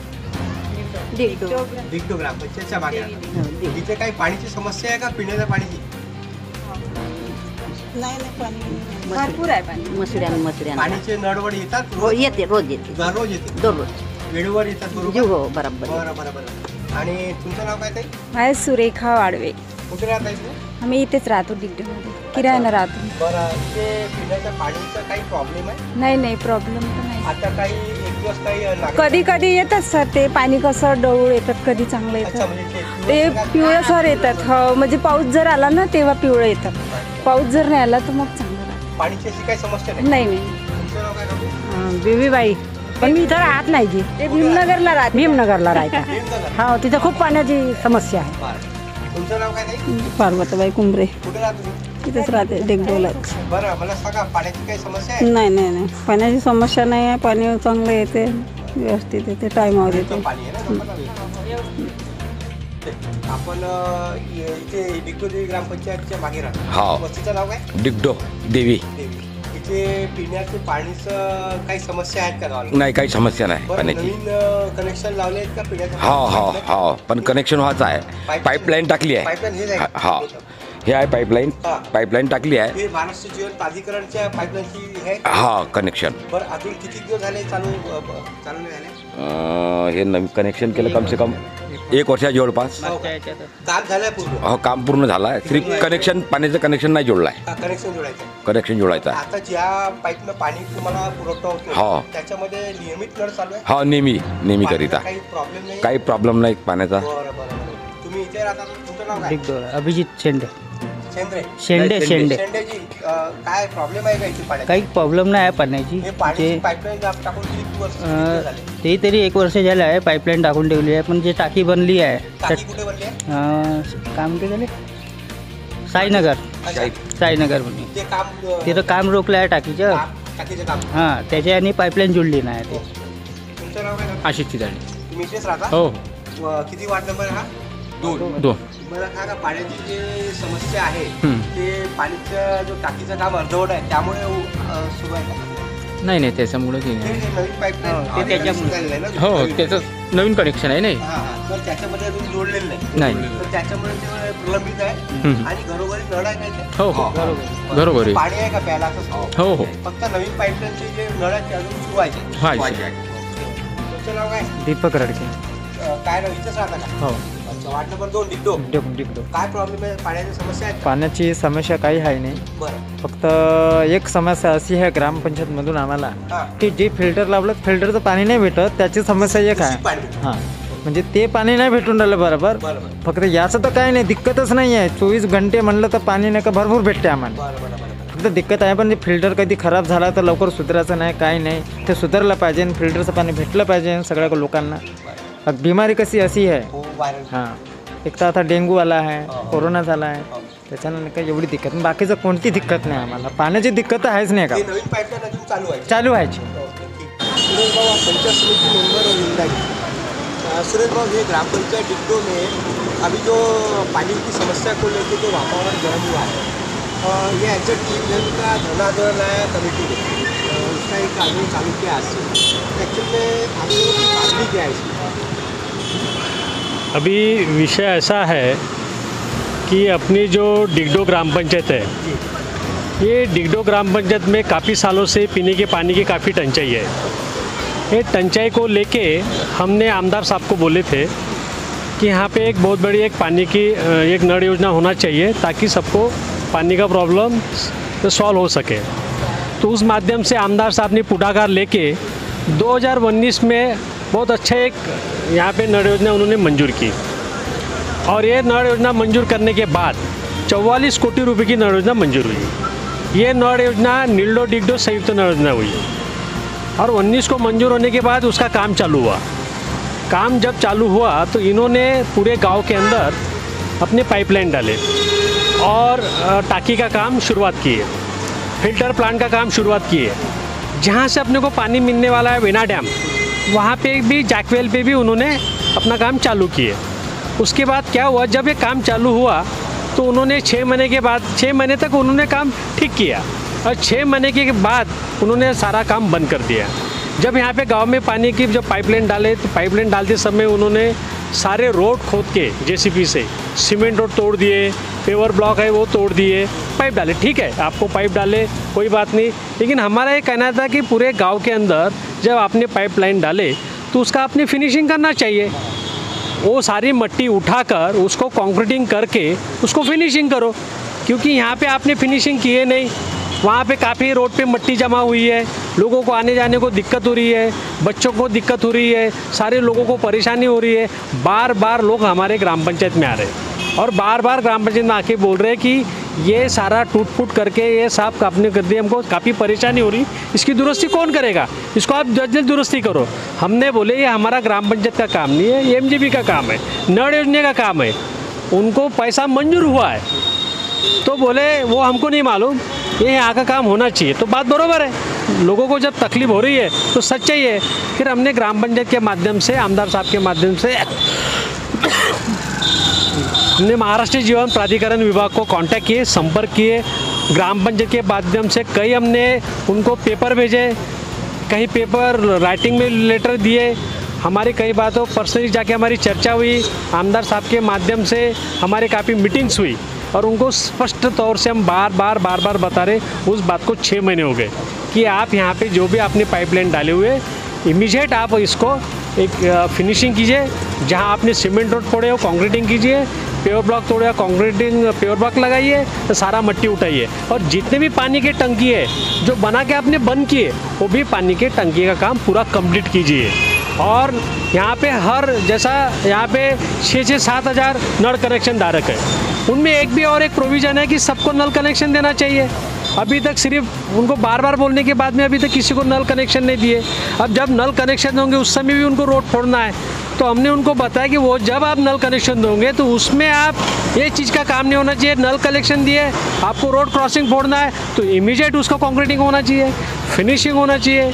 डिगडो. डिग्डो ग्रामपंचायतच्या मागे राहता. इथे काही पाण्याची समस्या आहे का, पिण्याच्या पाण्याची? भरपूर आहे पाणी. मसड्यान पाण्याचे नळवड येतात? येते, रोज येते. दररोज येते? दररोज वेळेवर येतात बरोबर? हो, बरोबर. बरं. आणि तुमचं नाव काय ताई? आहे सुरेखा वाडवे. कुठे राहता इथे? आम्ही इथेच राहतो डिग्डीमध्ये, किरायानं राहतो. बरं, इथे पिण्याच्या पाण्याचा काही प्रॉब्लेम आहे? नाही प्रॉब्लेम तर नाही. आता काही एक दिवस काही कधी कधी येतात सर, ते पाणी कसं डवळ येतात, कधी चांगलं अच्छा, येतं. म्हणजे ते पिवळसर येतात. हो, म्हणजे पाऊस जर आला ना तेव्हा पिवळं येतात. पाऊस जर नाही आला तर मग चांगलं राहतं. पाण्याची अशी काही समस्या नाही? नाही. तुमचं नाव काय राहतं? बेबीबाई. पण मी इथं राहत नाही की, ते भीमनगरला राहते. भीमनगरला राहता. हो, तिथं खूप पाण्याची समस्या आहे. बरं. तुमचं नाव काय ताई? पार्वताबाई कुंबरे. कुठे राहतो तुम्ही? इथेच राहते डिग्डोला. बरं, मला सांगा, पाण्याची काही समस्या आहे? नाही पाण्याची समस्या नाही आहे. पाणी चांगलं येते, व्यवस्थित येते, टायमावर येते. पाणी आहे ना लोकांना? आपण इथे डिग्डो देवी ग्रामपंचायतच्या मागे राहतो. वस्तीचं नाव काय? डिग्डो देवी. इथे पिण्याचे पाणीचं काही समस्या आहेत का गावाला? नाही, काही समस्या नाही बरं, पाण्याची. नवीन कनेक्शन लावले आहेत का पिण्याचं? हो, पण कनेक्शन व्हायचं आहे. पाईपलाईन टाकली आहे. पाईपलाईन हेच आहे? हा, हे आहे पाईपलाईन. पाईपलाईन टाकली आहे. हे महाराष्ट्र जीवन प्राधिकरणच्या पाईपलाईनची आहे? हा, कनेक्शन. बरं, अजून किती दिवस झाले चालू नाही झाले? हे नवीन कनेक्शन केलं कम से कम 1 वर्षा जवळपास. काम झालंय पूर्ण? हो, काम पूर्ण झालं आहे. सिर्फ कनेक्शन, पाण्याचं कनेक्शन नाही जोडलं आहे. कनेक्शन जोडायचं? कनेक्शन जोडायचं आहे. आता ज्या पाईपनं पाणी तुम्हाला पुरवठा होतो, हो. त्याच्यामध्ये नियमित नळ चालू आहे? हो, नेहमी करिता. काही प्रॉब्लेम नाही? काही प्रॉब्लेम नाही पाण्याचा. बरं. तुम्ही इथे राहता, तुमचं नाव काय? अभिजित शेंडे. शेंद्रे? शेंडे. शेंडेजी, काय प्रॉब्लेम आहे का इथे पाण्याचा? काही प्रॉब्लेम नाही आहे पाण्याची. हे पाण्याची पाईपलाईन टाकून किती वर्ष झाले? ते तरी 1 वर्ष झालं आहे. पाईपलाईन टाकून ठेवली आहे, पण जे टाकी बनली आहे टाकी कुठे बनली आहे? काय म्हणते त्याला, साईनगर म्हणून. ते काम तिथं काम रोखलं आहे टाकीचं. टाकीचं काम? हां, त्याच्या आणि पाईपलाईन जुळली नाही ते. तुमचं नाव काय? आशिष चिदाडे. तुम्ही इथेच राहता? हो. किती वार्ड नंबर आहे हा? दोन. मला सांगा पाण्याची जी समस्या आहे ते पाण्याचं जो टाकीचं काम अर्धवट आहे त्यामुळे सुरू आहे का? नाही नाही त्याच्यामुळे हे नवीन पाईपलाईन ते त्याच्यामुळे हो त्याचं नवीन कनेक्शन आहे नाही. तर त्याच्यामध्ये अजून जोडलेलं नाही. नाही. तर त्याच्यामुळे ते प्रलंबित आहे आणि घरोघरी नळ आहे का इथे? हो हो घरोघरी पाणी आहे का प्यायला असं? हो हो फक्त नवीन पाईपलाईनचे जे नळ आहेत ते अजून सुरू व्हायचे. तुमचं नाव काय? दीपक रडके. काय नाव इथंच राहता का? हो. अच्छा, वार्ड नंबर 2 डिगडो. डिगडो. काय प्रॉब्लेम आहे? पाण्याची समस्या आहे? पाण्याची समस्या काही आहे नाही. बरं. फक्त एक समस्या अशी आहे ग्रामपंचायतमधून आम्हाला हां. की जे फिल्टर लावलं फिल्टरचं पाणी नाही भेटत त्याची समस्या एक आहे. हां म्हणजे ते पाणी नाही भेटून राहिलं बरोबर. फक्त याचं तर काही नाही दिक्कतच नाही आहे. 24 घंटे म्हणलं तर पाणी नाही का भरपूर भेटते आम्हाला. फक्त दिक्कत आहे पण फिल्टर कधी खराब झाला तर लवकर सुधारायचं नाही काही नाही. ते सुधारलं पाहिजे फिल्टरचं पाणी भेटलं पाहिजे सगळ्या लोकांना. बिमारी कशी अशी आहे हां एक तर आता डेंगू आला आहे कोरोना झाला आहे त्याच्यानं काही एवढी दिक्कत नाही. बाकीचं कोणती दिक्कत नाही आम्हाला. पाण्याची दिक्कत आहेच नाही का. नवीन पाईपलाईन अजून चालू व्हायची. सुरेश भाऊ पंचायत समिति मेंबर जिंदागी. सुरेश भाऊ ये ग्रामपंचायत डिगडो में अभी जो पानी की समस्या को लेकर जो वातावरण गर्म हुआ है ये एक्चुअली का धरना है कमेटी ने उसका एक आंदोलन चालू किया आज से. एक्चुअली में आप लोगों की मांग क्या है इसकी? अभी विषय ऐसा है कि अपनी जो डिगडो ग्राम पंचायत है ये डिगडो ग्राम पंचायत में काफ़ी सालों से पीने के पानी की काफ़ी टंचाई है. ये टंचाई को लेके हमने आमदार साहब को बोले थे कि यहाँ पे एक बहुत बड़ी एक पानी की एक नल योजना होना चाहिए ताकि सबको पानी का प्रॉब्लम सॉल्व हो सके. तो उस माध्यम से आमदार साहब ने पुढाकार लेके 2019 में बहुत अच्छा एक यहाँ पे नल योजना उन्होंने मंजूर की और ये नल योजना मंजूर करने के बाद 44 कोटी रुपए की नल योजना मंजूर हुई. ये नल योजना नीलडो डिगडो संयुक्त नल योजना हुई और 19 को मंजूर होने के बाद उसका काम चालू हुआ. काम जब चालू हुआ तो इन्होंने पूरे गांव के अंदर अपने पाइपलाइन डाले और टाकी का काम शुरुआत की है. फिल्टर प्लांट का काम शुरुआत की है. जहाँ से अपने को पानी मिलने वाला है वेना डैम वहाँ पे भी जैकवेल पे भी उन्होंने अपना काम चालू किए. उसके बाद क्या हुआ जब ये काम चालू हुआ तो उन्होंने 6 महीने के बाद 6 महीने तक उन्होंने काम ठीक किया और 6 महीने के बाद उन्होंने सारा काम बंद कर दिया. जब यहाँ पे गांव में पानी की जब पाइपलाइन डाले तो पाइपलाइन डालते समय उन्होंने सारे रोड खोद के जेसीबी से सीमेंट रोड तोड़ दिए, पेवर ब्लॉक है वो तोड़ दिए, पाइप डाले. ठीक है आपको पाइप डाले कोई बात नहीं, लेकिन हमारा ये कहना था कि पूरे गांव के अंदर जब आपने पाइपलाइन डाले तो उसका आपने फिनिशिंग करना चाहिए. वो सारी मट्टी उठाकर उसको कंक्रीटिंग करके उसको फिनिशिंग करो, क्योंकि यहाँ पे आपने फिनिशिंग किए नहीं. वहाँ पे काफ़ी रोड पे मट्टी जमा हुई है, लोगों को आने जाने को दिक्कत हो रही है, बच्चों को दिक्कत हो रही है, सारे लोगों को परेशानी हो रही है. बार बार लोग हमारे ग्राम पंचायत में आ रहे हैं और बार बार ग्राम पंचायत में आके बोल रहे हैं कि ये सारा टूट फूट करके ये साफ आपने कर दिया, हमको काफ़ी परेशानी हो रही, इसकी दुरुस्ती कौन करेगा, इसको आप जल्द दुरुस्ती करो. हमने बोले ये हमारा ग्राम पंचायत का काम नहीं है, एमजीबी का काम है, नल योजना का काम है. उनको पैसा मंजूर हुआ है तो बोले वो हमको नहीं मालूम, ये यहाँ का काम होना चाहिए. तो बात बरोबर है, लोगों को जब तकलीफ हो रही है तो सच्चाई है. फिर हमने ग्राम पंचायत के माध्यम से आमदार साहब के माध्यम से हमने महाराष्ट्र जीवन प्राधिकरण विभाग को कांटेक्ट किए, संपर्क किए. ग्राम पंचायत के माध्यम से कई हमने उनको पेपर भेजे, कहीं पेपर राइटिंग में लेटर दिए. हमारी कई बातों पर्सनली जाके हमारी चर्चा हुई, आमदार साहब के माध्यम से हमारे काफ़ी मीटिंग्स हुई और उनको स्पष्ट तौर से हम बार बार बता रहे. उस बात को 6 महीने हो गए कि आप यहाँ पे जो भी आपने पाइपलाइन डाले हुए इमीडिएट आप इसको एक फिनिशिंग कीजिए. जहाँ आपने सीमेंट रोड तोड़े हो कंक्रीटिंग कीजिए, पेवर ब्लॉक तोड़े हो कंक्रीटिंग पेवर ब्लॉक लगाइए, तो सारा मट्टी उठाइए. और जितने भी पानी की टंकी है जो बना के आपने बंद किए वो भी पानी के टंकी का काम पूरा कंप्लीट कीजिए. और यहाँ पे हर जैसा यहाँ पे 6-7 हज़ार नल कनेक्शन धारक है, उनमें एक भी और एक प्रोविज़न है कि सबको नल कनेक्शन देना चाहिए. अभी तक सिर्फ उनको बार बार बोलने के बाद में अभी तक किसी को नल कनेक्शन नहीं दिए. अब जब नल कनेक्शन होंगे उस समय भी उनको रोड फोड़ना है, तो हमने उनको बताया कि वो जब आप नल कनेक्शन दोगे तो उसमें आप ये चीज़ का काम नहीं होना चाहिए. नल कनेक्शन दिए आपको रोड क्रॉसिंग फोड़ना है तो इमीडिएट उसका कंक्रीटिंग होना चाहिए, फिनिशिंग होना चाहिए.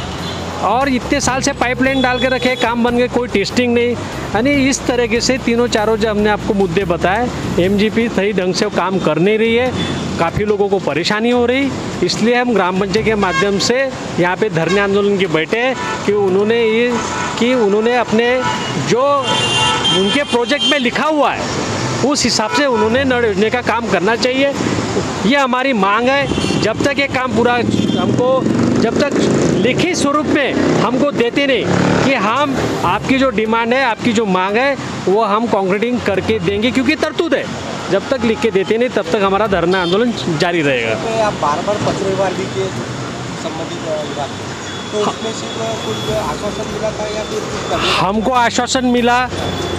और इतने साल से पाइपलाइन डाल के रखे, काम बन गए, कोई टेस्टिंग नहीं। यानी इस तरीके से तीनों चारों जो हमने आपको मुद्दे बताए, एमजीपी सही ढंग से काम कर नहीं रही है, काफ़ी लोगों को परेशानी हो रही। इसलिए हम ग्राम पंचायत के माध्यम से यहाँ पे धरने आंदोलन के बैठे हैं कि उन्होंने अपने जो उनके प्रोजेक्ट में लिखा हुआ है उस हिसाब से उन्होंने नल योजना का काम करना चाहिए। ये हमारी मांग है। जब तक ये काम पूरा जब तक लिखित स्वरूप में हमको देते नहीं कि हम आपकी जो डिमांड है, आपकी जो मांग है, वो हम कॉन्क्रीटिंग करके देंगे, क्योंकि तरतूद है। जब तक लिख के देते नहीं तब तक हमारा धरना आंदोलन जारी रहेगा। आप बार-बार पत्र दीजिए संबंधित विभाग, तो उसमें सिर्फ कुछ आश्वासन मिला था या फिर कुछ? हमको आश्वासन मिला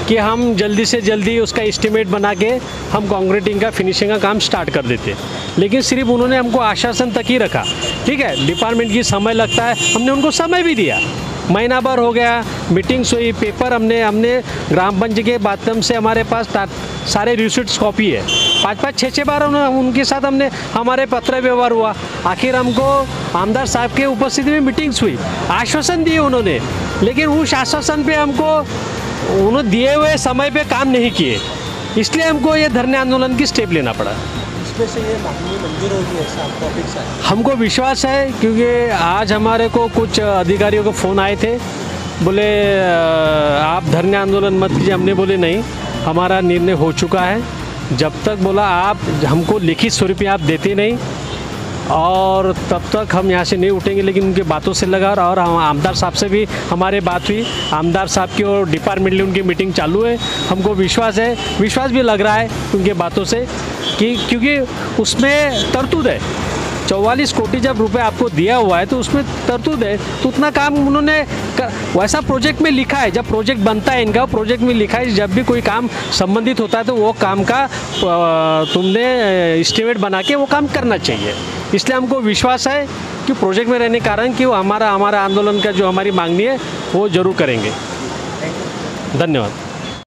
कि हम जल्दी से जल्दी उसका एस्टीमेट बना के हम कंक्रीटिंग का फिनिशिंग का काम स्टार्ट कर देते, लेकिन सिर्फ उन्होंने हमको आश्वासन तक ही रखा। ठीक है, डिपार्टमेंट की समय लगता है, हमने उनको समय भी दिया, महीना भर हो गया, मीटिंग्स हुई, पेपर हमने ग्राम पंचायत के माध्यम से हमारे पास सारे रिसिप्ट्स कॉपी है, 5-5, 6-6 बार उनके साथ हमारे पत्र व्यवहार हुआ। आखिर हमको आमदार साहब के उपस्थिति में मीटिंग्स हुई, आश्वासन दिए उन्होंने, लेकिन उस आश्वासन पे हमको उन्होंने दिए हुए समय पे काम नहीं किए, इसलिए हमको ये धरने आंदोलन की स्टेप लेना पड़ा। इसमें से ये मांगनी मंजूर होगी ऐसा आपको अपेक्षा है? हमको विश्वास है, क्योंकि आज हमारे को कुछ अधिकारियों को फ़ोन आए थे, बोले आप धरने आंदोलन मत कीजिए। हमने बोले नहीं, हमारा निर्णय हो चुका है। जब तक बोला आप हमको लिखित स्वरूप में आप देते नहीं, और तब तक हम यहाँ से नहीं उठेंगे। लेकिन उनके बातों से लगा, और आमदार साहब से भी हमारे बात हुई, आमदार साहब की और डिपार्टमेंटली उनकी मीटिंग चालू है। हमको विश्वास है, विश्वास भी लग रहा है उनके बातों से कि क्योंकि उसमें तरतूद है। 44 कोटी जब रुपए आपको दिया हुआ है तो उसमें तरतूद है, तो उतना काम उन्होंने वैसा प्रोजेक्ट में लिखा है। जब प्रोजेक्ट बनता है इनका, प्रोजेक्ट में लिखा है जब भी कोई काम संबंधित होता है तो वो काम का तुमने एस्टीमेट बना के वो काम करना चाहिए। इसलिए हमको विश्वास है कि प्रोजेक्ट में रहने के कारण कि वो हमारा आंदोलन का जो हमारी मांगनी है वो जरूर करेंगे। धन्यवाद।